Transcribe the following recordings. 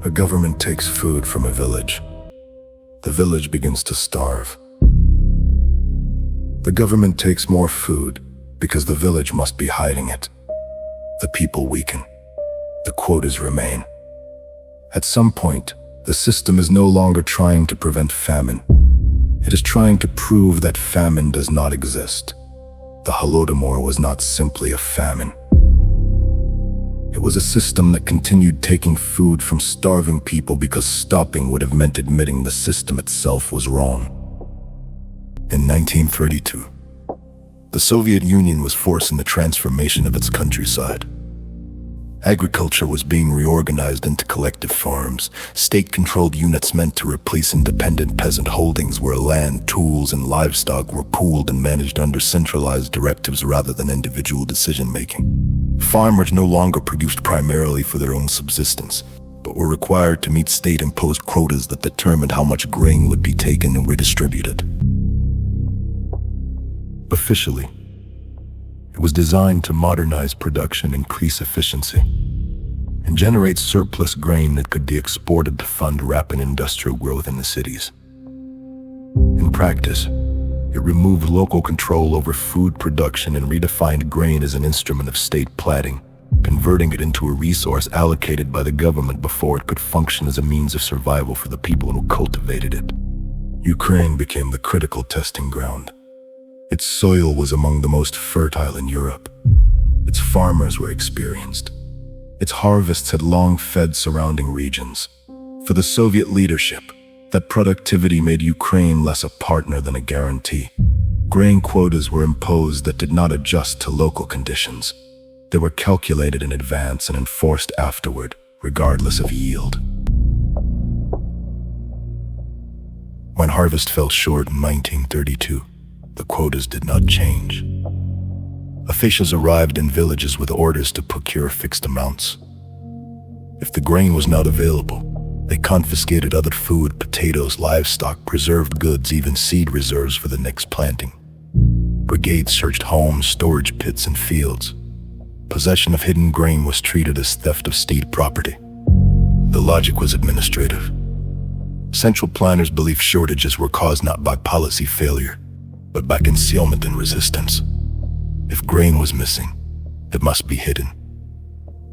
A government takes food from a village. The village begins to starve. The government takes more food because the village must be hiding it. The people weaken. The quotas remain. At some point, the system is no longer trying to prevent famine. It is trying to prove that famine does not exist. The Holodomor was not simply a famine. It was a system that continued taking food from starving people because stopping would have meant admitting the system itself was wrong. In 1932, the Soviet Union was forcing the transformation of its countryside. Agriculture was being reorganized into collective farms, state-controlled units meant to replace independent peasant holdings where land, tools, and livestock were pooled and managed under centralized directives rather than individual decision-making. Farmers no longer produced primarily for their own subsistence, but were required to meet state-imposed quotas that determined how much grain would be taken and redistributed. Officially, it was designed to modernize production, increase efficiency, and generate surplus grain that could be exported to fund rapid industrial growth in the cities. In practice, it removed local control over food production and redefined grain as an instrument of state planning, converting it into a resource allocated by the government before it could function as a means of survival for the people who cultivated it. Ukraine became the critical testing ground. Its soil was among the most fertile in Europe. Its farmers were experienced. Its harvests had long fed surrounding regions. For the Soviet leadership, that productivity made Ukraine less a partner than a guarantee. Grain quotas were imposed that did not adjust to local conditions. They were calculated in advance and enforced afterward, regardless of yield. When harvest fell short in 1932, the quotas did not change. Officials arrived in villages with orders to procure fixed amounts. If the grain was not available, they confiscated other food, potatoes, livestock, preserved goods, even seed reserves for the next planting. Brigades searched homes, storage pits, and fields. Possession of hidden grain was treated as theft of state property. The logic was administrative. Central planners believed shortages were caused not by policy failure, but by concealment and resistance. If grain was missing, it must be hidden.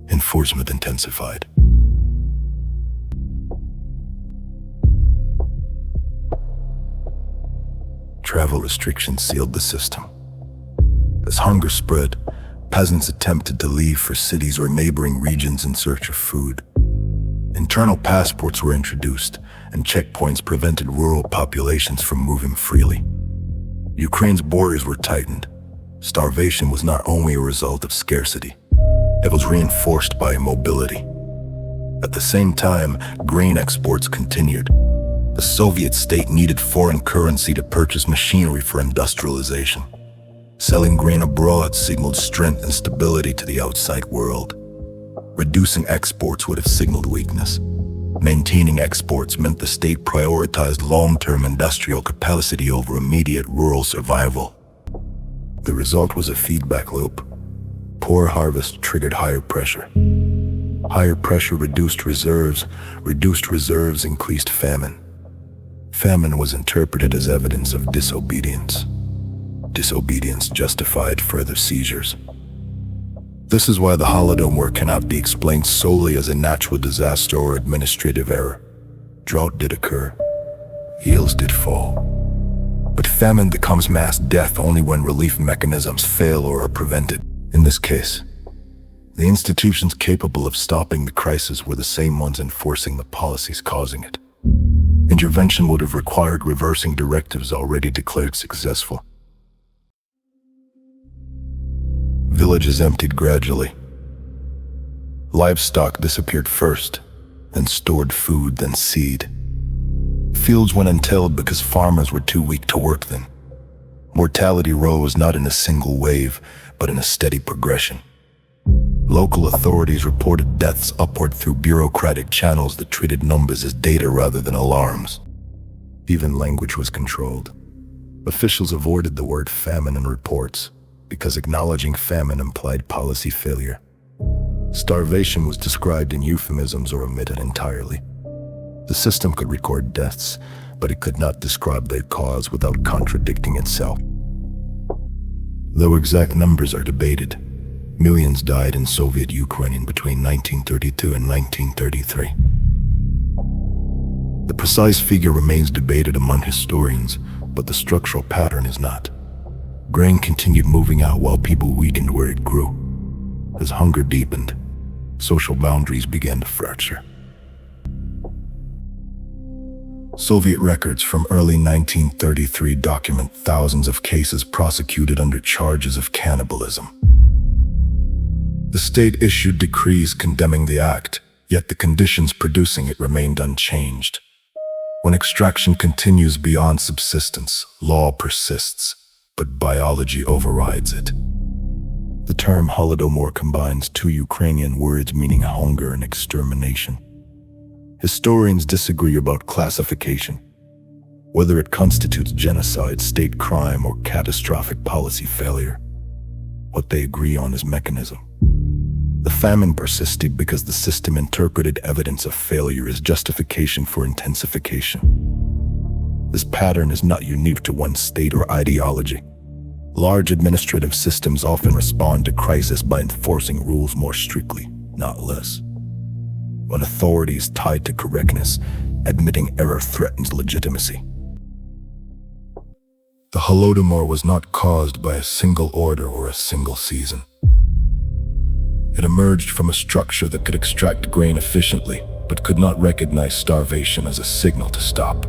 Enforcement intensified. Travel restrictions sealed the system. As hunger spread, peasants attempted to leave for cities or neighboring regions in search of food. Internal passports were introduced, and checkpoints prevented rural populations from moving freely. Ukraine's borders were tightened. Starvation was not only a result of scarcity, it was reinforced by immobility. At the same time, grain exports continued. The Soviet state needed foreign currency to purchase machinery for industrialization. Selling grain abroad signaled strength and stability to the outside world. Reducing exports would have signaled weakness. Maintaining exports meant the state prioritized long-term industrial capacity over immediate rural survival. The result was a feedback loop. Poor harvest triggered higher pressure. Higher pressure reduced reserves increased famine. Famine was interpreted as evidence of disobedience. Disobedience justified further seizures. This is why the Holodomor cannot be explained solely as a natural disaster or administrative error. Drought did occur. Yields did fall. But famine becomes mass death only when relief mechanisms fail or are prevented. In this case, the institutions capable of stopping the crisis were the same ones enforcing the policies causing it. Intervention would have required reversing directives already declared successful. Villages emptied gradually. Livestock disappeared first, then stored food, then seed. Fields went untilled because farmers were too weak to work them. Mortality rose not in a single wave, but in a steady progression. Local authorities reported deaths upward through bureaucratic channels that treated numbers as data rather than alarms. Even language was controlled. Officials avoided the word famine in reports, because acknowledging famine implied policy failure. Starvation was described in euphemisms or omitted entirely. The system could record deaths, but it could not describe their cause without contradicting itself. Though exact numbers are debated, millions died in Soviet Ukraine between 1932 and 1933. The precise figure remains debated among historians, but the structural pattern is not. Grain continued moving out while people weakened where it grew. As hunger deepened, social boundaries began to fracture. Soviet records from early 1933 document thousands of cases prosecuted under charges of cannibalism. The state issued decrees condemning the act, yet the conditions producing it remained unchanged. When extraction continues beyond subsistence, law persists, but biology overrides it. The term Holodomor combines two Ukrainian words meaning hunger and extermination. Historians disagree about classification, whether it constitutes genocide, state crime, or catastrophic policy failure. What they agree on is mechanism. The famine persisted because the system interpreted evidence of failure as justification for intensification. This pattern is not unique to one state or ideology. Large administrative systems often respond to crisis by enforcing rules more strictly, not less. When authority is tied to correctness, admitting error threatens legitimacy. The Holodomor was not caused by a single order or a single season. It emerged from a structure that could extract grain efficiently, but could not recognize starvation as a signal to stop.